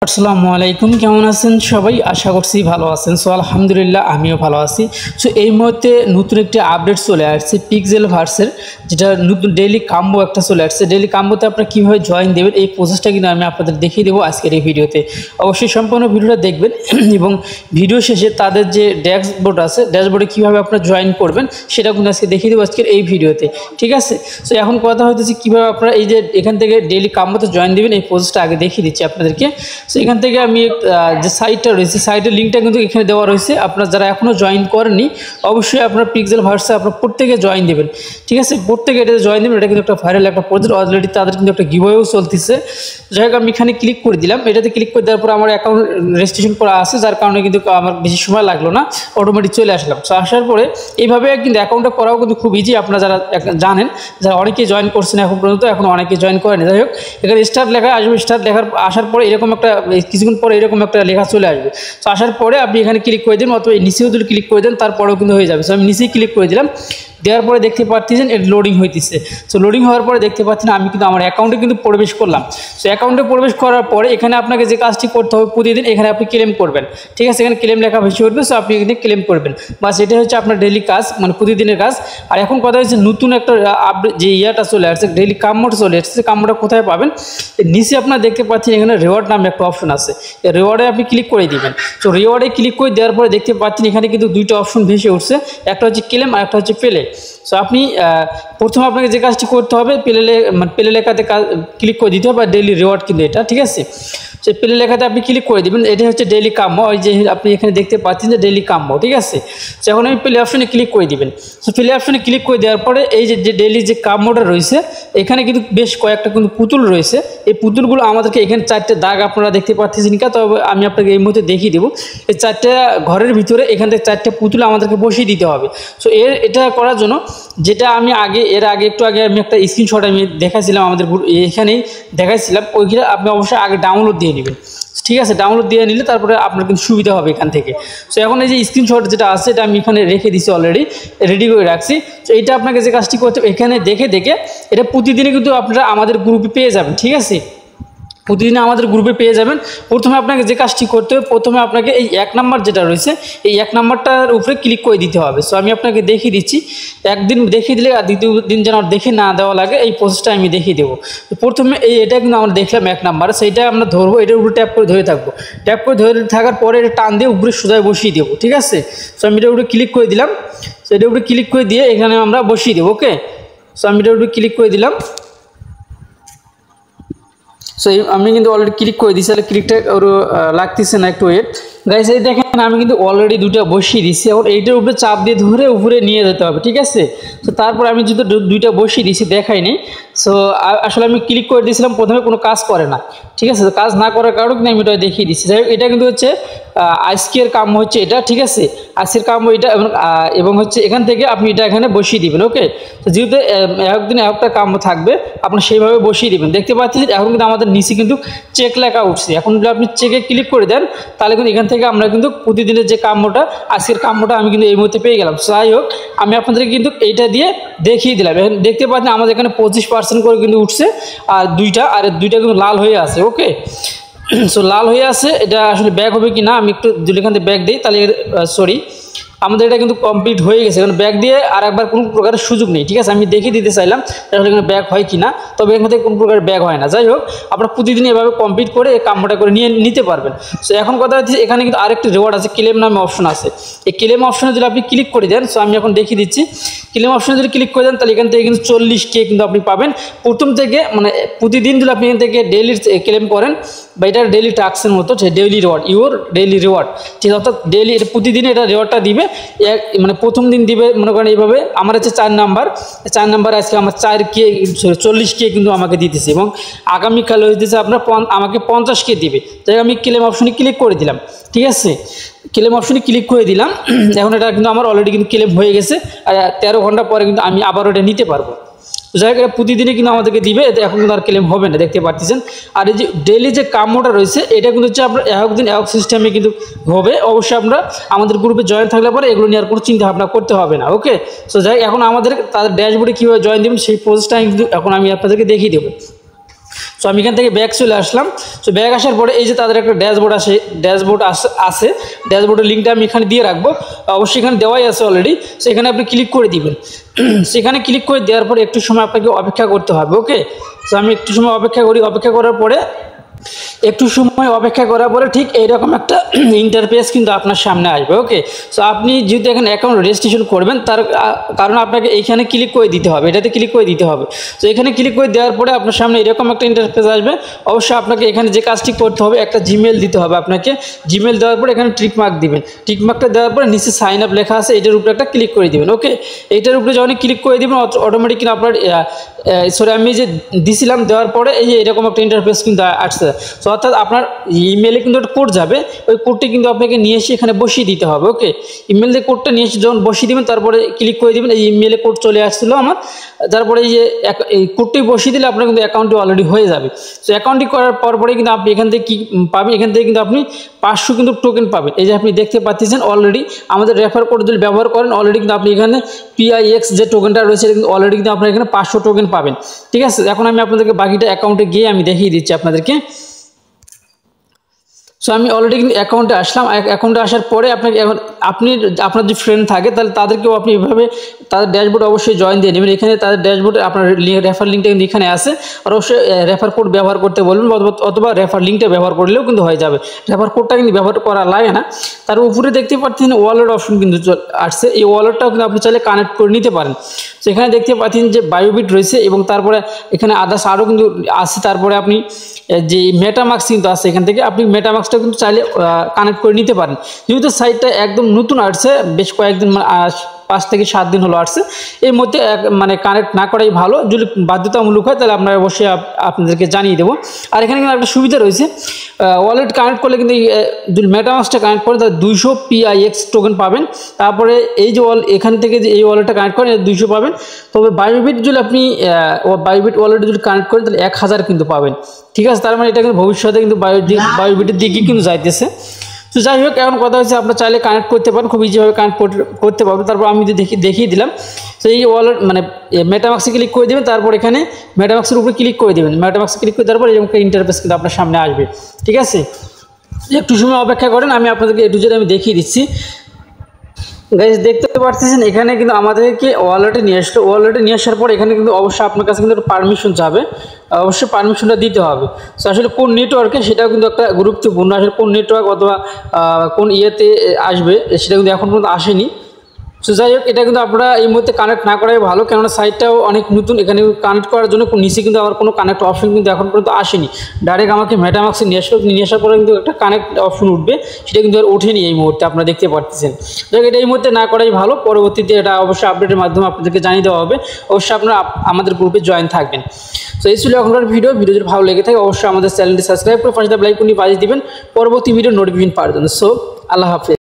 আসসালামু আলাইকুম, কেমন আছেন সবাই? আশা করছি ভালো আছেন। সো আলহামদুলিল্লাহ আমিও ভালো আছি। সো এই মুহূর্তে নতুন একটি আপডেট চলে আসছে পিক্সেল ভার্সের, যেটা নতুন ডেইলি কাম্বো একটা চলে আসছে। ডেইলি কাম্বোতে আপনারা কীভাবে জয়েন দেবেন এই প্রসেসটা কিন্তু আমি আপনাদের দেখিয়ে দেবো আজকের এই ভিডিওতে। অবশ্যই সম্পূর্ণ ভিডিওটা দেখবেন এবং ভিডিও শেষে তাদের যে ড্যাশবোর্ড আছে, ড্যাশবোর্ডে কীভাবে আপনারা জয়েন করবেন সেটা কিন্তু আজকে দেখিয়ে দেবো আজকের এই ভিডিওতে, ঠিক আছে? সো এখন কথা হইতেছে কীভাবে আপনারা এই যে এখান থেকে ডেইলি কাম্বোতে জয়েন দেবেন এই প্রসেসটা আগে দেখিয়ে দিচ্ছি আপনাদেরকে। সো এখান থেকে আমি যে সাইটটা রয়েছে, সাইটের লিঙ্কটা কিন্তু এখানে দেওয়া রয়েছে। আপনারা যারা এখনও জয়েন করেননি অবশ্যই আপনারা পিক্সেল ভার্সে আপনারা প্রত্যেকে জয়েন দেবেন, ঠিক আছে? প্রত্যেকে এটাতে জয়েন দেবেন। এটা কিন্তু একটা ভাইরাল একটা প্রজেক্ট, অলরেডি তাদের কিন্তু একটা গিভওয়েও চলতেছে। যাই হোক, আমি এখানে ক্লিক করে দিলাম। এটাতে ক্লিক করে দেওয়ার পর আমার অ্যাকাউন্ট রেজিস্ট্রেশন করা আছে, যার কারণে কিন্তু আমার বেশি সময় লাগলো না, অটোমেটিক চলে আসলাম। সো আসার পরে এইভাবে কিন্তু অ্যাকাউন্টটা করাও কিন্তু খুব ইজি। আপনারা যারা জানেন, যারা অনেকেই জয়েন করছেন এখন পর্যন্ত, এখন অনেকে জয়েন করেনি। যাই হোক, এখানে স্টার্ট লেখা আসবে। স্টার্ট লেখার আসার পরে এরকম একটা কিছুক্ষণ পরে এরকম একটা লেখা চলে আসবে। তো আসার পরে আপনি এখানে ক্লিক করে দিন, অথবা নিচেও যদি ক্লিক করে দেন তারপরেও কিন্তু হয়ে যাবে। সো আমি নিচেই ক্লিক করে দিলাম। দেওয়ার পরে দেখতে পাচ্ছেন এটা লোডিং হইতেছে। সো লোডিং হওয়ার পরে দেখতে পাচ্ছেন আমি কিন্তু আমার অ্যাকাউন্টে কিন্তু প্রবেশ করলাম। সো অ্যাকাউন্টে প্রবেশ করার পরে এখানে আপনাকে যে কাজটি করতে হবে প্রতিদিন, এখানে আপনি ক্লেম করবেন, ঠিক আছে? এখানে ক্লেম লেখা বেশি উঠবে। সো আপনি এখানে ক্লেম করবেন, বাস এটাই হচ্ছে আপনার ডেইলি কাজ, মানে প্রতিদিনের কাজ। আর এখন কথা হচ্ছে নতুন একটা আপডেট যে ইয়াটা চলে আসছে, ডেইলি কাম্বোটা চলে আসছে। কাম্বোটা কোথায় পাবেন? নিচে আপনারা দেখতে পাচ্ছেন এখানে রিওয়ার্ড নামে একটা অপশন আছে। এই রিওয়ার্ডে আপনি ক্লিক করে দিবেন। সো রিওয়ার্ডে ক্লিক করে দেওয়ার পরে দেখতে পাচ্ছেন এখানে কিন্তু দুইটা অপশন ভেসে উঠছে, একটা হচ্ছে ক্লেম আর একটা হচ্ছে পেলে। সো আপনি প্রথমে আপনাকে যে কাজটি করতে হবে, পেলে লেখাতে ক্লিক করে দিতে হবে। আর ডেইলি রিওয়ার্ড কিন্তু এটা, ঠিক আছে? সেই পেলে লেখাতে আপনি ক্লিক করে দেবেন। এটা হচ্ছে ডেইলি কাম্বো, ওই যে আপনি এখানে দেখতে পাচ্ছেন যে ডেইলি কাম্বো, ঠিক আছে? সো এখন আমি প্লে অপশনে ক্লিক করে দিবেন। সো প্লে অপশনে ক্লিক করে দেওয়ার পরে এই যে ডেইলি যে কাম্বোটা রয়েছে, এখানে কিন্তু বেশ কয়েকটা কিন্তু পুতুল রয়েছে। এই পুতুলগুলো আমাদেরকে এখানে চারটে দাগ আপনারা দেখতে পাচ্ছেন না, তবে আমি আপনাকে এই মুহূর্তে দেখিয়ে দেবো। এই চারটে ঘরের ভিতরে এখান থেকে চারটে পুতুল আমাদেরকে বসিয়ে দিতে হবে। সো এটা করার জন্য যেটা আমি একটু আগে আমি একটা স্ক্রিনশট আমি দেখাইছিলাম, আমাদের এখানেই দেখাইছিলাম, ওইগুলো আপনি অবশ্যই আগে ডাউনলোড দিয়ে নেবেন, ঠিক আছে? ডাউনলোড দিয়ে নিলে তারপরে আপনার কিন্তু সুবিধা হবে এখান থেকে। সো এখন এই যে স্ক্রিনশট যেটা আছে এটা আমি এখানে রেখে দিচ্ছি, অলরেডি রেডি করে রাখছি। তো এইটা আপনাকে যে কাজটি করতে হবে, এখানে দেখে এটা প্রতিদিনই কিন্তু আপনারা আমাদের গ্রুপে পেয়ে যাবেন, ঠিক আছে? প্রতিদিন আমাদের গ্রুপে পেয়ে যাবেন। প্রথমে আপনাকে যে কাজটি করতে হবে, প্রথমে আপনাকে এই 1 নাম্বার যেটা রয়েছে, এই 1 নাম্বারটার উপরে ক্লিক করে দিতে হবে। সো আমি আপনাকে দেখিয়ে দিচ্ছি। একদিন দেখিয়ে দিলে আর দ্বিতীয় দিন যেন দেখে না দেওয়া লাগে, এই প্রসেসটা আমি দেখিয়ে দেবো। প্রথমে এটা কিন্তু আমরা দেখলাম 1 নাম্বার, সেইটা আমরা ধরবো, এটার উপরে ট্যাপ করে ধরে থাকবো। ট্যাপ করে ধরে থাকার পরে এটা টান দিয়ে উপরে সোজায় বসিয়ে দেবো, ঠিক আছে? সো আমি এটার উপরে ক্লিক করে দিলাম। সো এটার উপরে ক্লিক করে দিয়ে এখানে আমরা বসিয়ে দেবো, ওকে? সো আমি এটার উপরে ক্লিক করে দিলাম। সো আমি কিন্তু অলরেডি ক্লিক করে দিচ্ছি, তাহলে ক্লিকটা ওর লাগতেছে না, একটু ওয়েট গাইস। এই দেখেন আমি কিন্তু অলরেডি দুটো বসিয়ে দিচ্ছি। এখন এইটার উপরে চাপ দিয়ে ধরে উপরে নিয়ে যেতে হবে, ঠিক আছে? তো তারপর আমি যদি দুইটা বসিয়ে দিচ্ছি দেখাইনি। সো আসলে আমি ক্লিক করে দিয়েছিলাম, প্রথমে কোনো কাজ করে না, ঠিক আছে? তো কাজ না করার কারণে কিন্তু আমি এটা দেখিয়ে দিচ্ছি। যাই হোক, এটা কিন্তু হচ্ছে আজকের কাম হচ্ছে এটা, ঠিক আছে? আজকের কাম এটা, এবং হচ্ছে এখান থেকে আপনি এটা এখানে বসিয়ে দিবেন, ওকে? তো যেহেতু একদিনে একটা কাম থাকবে, আপনি সেইভাবে বসিয়ে দিবেন। দেখতে পাচ্ছেন এখন কিন্তু আমাদের নিচে কিন্তু চেক লেখা উঠছে। এখন যদি আপনি চেকে ক্লিক করে দেন তাহলে কিন্তু এখান থেকে আমরা কিন্তু প্রতিদিনের যে কাম্যটা, আজকের কাম্যটা আমি কিন্তু এই মুহূর্তে পেয়ে গেলাম। যাই হোক, আমি আপনাদেরকে কিন্তু এইটা দিয়ে দেখিয়ে দিলাম। এখন দেখতে পাচ্ছেন আমাদের এখানে 25% করে কিন্তু উঠছে, আর দুইটা কিন্তু লাল হয়ে আছে, ওকে? সো লাল হয়ে আছে, এটা আসলে ব্যাক হবে কি না আমি একটু যদি এখান থেকে ব্যাক দিই, তাহলে আমাদের এটা কিন্তু কমপ্লিট হয়ে গেছে। কারণ ব্যাক দিয়ে আর একবার কোনো প্রকারের সুযোগ নেই, ঠিক আছে? আমি দেখিয়ে দিতে চাইলাম আসলে এখানে ব্যাক হয় কি না, তবে এখান থেকে কোনো প্রকারের ব্যাক হয় না। যাই হোক, আপনারা প্রতিদিন এভাবে কমপ্লিট করে এই কামটা করে নিতে পারবেন। সো এখন কথা হচ্ছে এখানে কিন্তু আরেকটি রিওয়ার্ড আছে, ক্লেম নামে অপশন আছে। এই ক্লেম অপশনে যদি আপনি ক্লিক করে দেন, সো আমি এখন দেখিয়ে দিচ্ছি। ক্লেম অপশনে যদি ক্লিক করে দেন তাহলে এখান থেকে কিন্তু 40K কিন্তু আপনি পাবেন প্রথম থেকে, মানে প্রতিদিন যদি আপনি এখান থেকে ডেইলি ক্লেম করেন, বা এটা ডেইলি টাস্কের মতো, daily reward, your daily reward, ঠিক আছে? অর্থাৎ ডেইলি এটা প্রতিদিন এটা রিওয়ার্ডটা দিবে। মানে প্রথম দিন দিবে মনে করেন এইভাবে, আমার হচ্ছে 4 নাম্বার আজকে আমার 40K কিন্তু আমাকে দিতেছে, এবং আগামীকাল হইতেছে আপনার আমাকে 50K দিবে। তাই আমি ক্লেম অপশনে ক্লিক করে দিলাম, ঠিক আছে? ক্লেম অপশনে ক্লিক করে দিলাম। এখন এটা কিন্তু আমার অলরেডি কিন্তু ক্লেম হয়ে গেছে, আর 13 ঘন্টা পরে কিন্তু আমি আবার এটা নিতে পারবো। যাই হোক, প্রতিদিনই কিন্তু আমাদেরকে দিবে, এখন কিন্তু আর ক্লেম হবে না, দেখতে পাচ্ছেন। আর এই যে ডেইলি যে কামটা রয়েছে, এটা কিন্তু হচ্ছে আপনার একদিন এক সিস্টেমে কিন্তু হবে। অবশ্যই আমরা আমাদের গ্রুপে জয়েন থাকলে পরে এগুলো নিয়ে আর কোনো চিন্তা ভাবনা করতে হবে না, ওকে? সো যাই এখন আমাদের তাদের ড্যাশবোর্ডে কীভাবে জয়েন দেবেন সেই প্রসেসটা কিন্তু এখন আমি আপনাদেরকে দেখিয়ে দেবো। সো আমি এখান থেকে ব্যাক চলে আসলাম। সো ব্যাক আসার পরে এই যে তাদের একটা ড্যাশবোর্ড আছে ড্যাশবোর্ডের লিঙ্কটা আমি এখানে দিয়ে রাখবো, অবশ্যই এখানে দেওয়াই আছে অলরেডি। সো এখানে আপনি ক্লিক করে দিবেন। সেখানে ক্লিক করে দেওয়ার পরে একটু সময় আপনাকে অপেক্ষা করতে হবে। ওকে, সো আমি একটু সময় অপেক্ষা করার পরে ঠিক এইরকম একটা ইন্টারফেস কিন্তু আপনার সামনে আসবে। ওকে, সো আপনি যদি এখানে অ্যাকাউন্ট রেজিস্ট্রেশন করবেন তার কারণ আপনাকে এইখানে ক্লিক করে দিতে হবে, এটাতে ক্লিক করে দিতে হবে। তো এখানে ক্লিক করে দেওয়ার পরে আপনার সামনে এরকম একটা ইন্টারফেস আসবে। অবশ্যই আপনাকে এখানে যে কাজটি করতে হবে, একটা জিমেল দিতে হবে আপনাকে। জিমেল দেওয়ার পরে এখানে টিক মার্ক দিবেন। টিক মার্কটা দেওয়ার পরে নিচে সাইন আপ লেখা আছে, এটার উপরে একটা ক্লিক করে দিবেন। ওকে, এইটার উপরে যখন ক্লিক করে দিবেন অটোমেটিক কিন্তু আপনার আমি যে দিছিলাম দেওয়ার পরে এই যে এরকম একটা ইন্টারফেস কিন্তু আসছে। সো অর্থাৎ আপনার ইমেলে কিন্তু একটা কোড যাবে, ওই কোডটি কিন্তু আপনাকে নিয়ে এসে এখানে বসিয়ে দিতে হবে। ওকে, ইমেল দিয়ে কোডটা নিয়ে এসে যখন বসিয়ে দেবেন তারপরে ক্লিক করে দেবেন, এই ইমেলে কোড চলে আসছিলো আমার। তারপরে এই কোডটি বসিয়ে দিলে আপনার কিন্তু অ্যাকাউন্টটি অলরেডি হয়ে যাবে। সো অ্যাকাউন্টটি করার পরে কিন্তু আপনি এখান থেকে কী পাবেন, এখান থেকে কিন্তু আপনি 500 কিন্তু টোকেন পাবেন। এই যে আপনি দেখতে পাচ্ছেন অলরেডি আমাদের রেফার কোড যদি ব্যবহার করেন অলরেডি কিন্তু আপনি এখানে PIX যে টোকেনটা রয়েছে কিন্তু অলরেডি কিন্তু আপনার এখানে 500 টোকেন পাবেন। ঠিক আছে, এখন আমি আপনাদেরকে বাকিটা অ্যাকাউন্টে গিয়ে আমি দেখিয়ে দিচ্ছি আপনাদেরকে। সো আমি অলরেডি কিন্তু অ্যাকাউন্টে আসলাম। অ্যাকাউন্টে আসার পরে আপনার যে ফ্রেন্ড থাকে তাহলে তাদেরকেও আপনি এভাবে তাদের ড্যাশবোর্ডে অবশ্যই জয়েন দিয়ে নেবেন। এখানে তাদের ড্যাশবোর্ডে আপনার রেফার লিঙ্কটা কিন্তু এখানে আছে, আর অবশ্যই রেফার কোড ব্যবহার করতে বলবেন অথবা রেফার লিঙ্কটা ব্যবহার করলেও কিন্তু হয়ে যাবে। রেফার কোডটা কিন্তু ব্যবহার করা লাগে না। তার উপরে দেখতে পাচ্ছেন ওয়ালেট অপশন কিন্তু আসছে, এই ওয়ালেটটাও কিন্তু আপনি চাইলে কানেক্ট করে নিতে পারেন। সেখানে দেখতে পাচ্ছেন যে বায়োবিট রয়েছে এবং তারপরে এখানে আদার্স আরও কিন্তু আছে। তারপরে আপনি যে মেটামাক্স কিন্তু আছে, এখান থেকে আপনি মেটামাক্সটা কিন্তু চাইলে কানেক্ট করে নিতে পারেন। যেহেতু সাইটটা একদম নতুন আসছে, বেশ কয়েকদিন 5 থেকে 7 দিন হলো আসছে, এর মধ্যে কানেক্ট না করাই ভালো। যদি বাধ্যতামূলক হয় তাহলে আমরা অবশ্যই আপনাদেরকে জানিয়ে দেবো। আর এখানে কিন্তু একটা সুবিধা রয়েছে, ওয়ালেট কানেক্ট করলে কিন্তু যদি মেটামাক্সটা কানেক্ট করেন তাহলে 200 PIX টোকেন পাবেন। তারপরে এই যে এখান থেকে যে এই ওয়ালেটটা কানেক্ট করেন 200 পাবেন। তবে বায়োবিট যদি আপনি বায়োবিট ওয়ালেট যদি কানেক্ট করেন তাহলে 1000 কিন্তু পাবেন। ঠিক আছে, তার মানে এটা কিন্তু ভবিষ্যতে কিন্তু বায়োবিটের দিকে কিন্তু যাইতেছে। তো যাই হোক, এখন কথা হচ্ছে আপনার চাইলে কানেক্ট করতে পারেন, খুব ইজিভাবে কানেক্ট করতে পারবেন। তারপর আমি দেখিয়ে দিলাম। তো এই ওয়ালেট মেটামাক্সে ক্লিক করে দেবেন, তারপর এখানে মেটামাক্সের উপরে ক্লিক করে দেবেন। মেটামাক্সে ক্লিক করে দেওয়ার পর এরকম ইন্টারফেস কিন্তু আপনার সামনে আসবে। ঠিক আছে, একটু সময় অপেক্ষা করেন, আমি আপনাদেরকে একটু যেটা আমি দেখিয়ে দিচ্ছি। গাইজ দেখতে পাচ্ছেন এখানে কিন্তু আমাদেরকে ওয়ালেটে নিয়ে আসলো। ওয়ালেটে নিয়ে আসার পর এখানে কিন্তু অবশ্যই আপনার কাছে কিন্তু একটা পারমিশন যাবে, অবশ্যই পারমিশনটা দিতে হবে। সো আসলে কোন নেটওয়ার্কে সেটাও কিন্তু একটা গুরুত্বপূর্ণ, আসলে কোন নেটওয়ার্ক অথবা কোন ইয়েতে আসবে সেটা কিন্তু এখন পর্যন্ত আসেনি। সো যাই হোক, এটা কিন্তু আপনারা এই মুহূর্তে কানেক্ট না করাই ভালো, কেননা সাইটটাও অনেক নতুন। এখানে কানেক্ট করার জন্য নিচে কিন্তু আমার কোনো কানেক্ট অপশন কিন্তু এখন পর্যন্ত আসেনি। ডাইরেক্ট আমাকে মেটামাক্সে নিয়ে আসার পরে কিন্তু একটা কানেক্ট অপশন উঠবে, সেটা কিন্তু আর ওঠেনি এই মুহূর্তে, আপনারা দেখতে পাচ্ছেন। যাই হোক, এটা এই মুহূর্তে না করাই ভালো, পরবর্তীতে এটা অবশ্যই আপডেটের মাধ্যমে আপনাদেরকে জানিয়ে দেওয়া হবে। অবশ্যই আপনারা আমাদের গ্রুপে জয়েন থাকবেন। সো এই ছিল এখনকার ভিডিও যদি ভালো লেগে থাকে অবশ্যই আমাদের চ্যানেলটি সাবস্ক্রাইব করে পাশে লাইক করে বাজিয়ে দিবেন পরবর্তী ভিডিও নোটিফিকেশন পাওয়ার জন্য। সো আল্লাহ হাফেজ।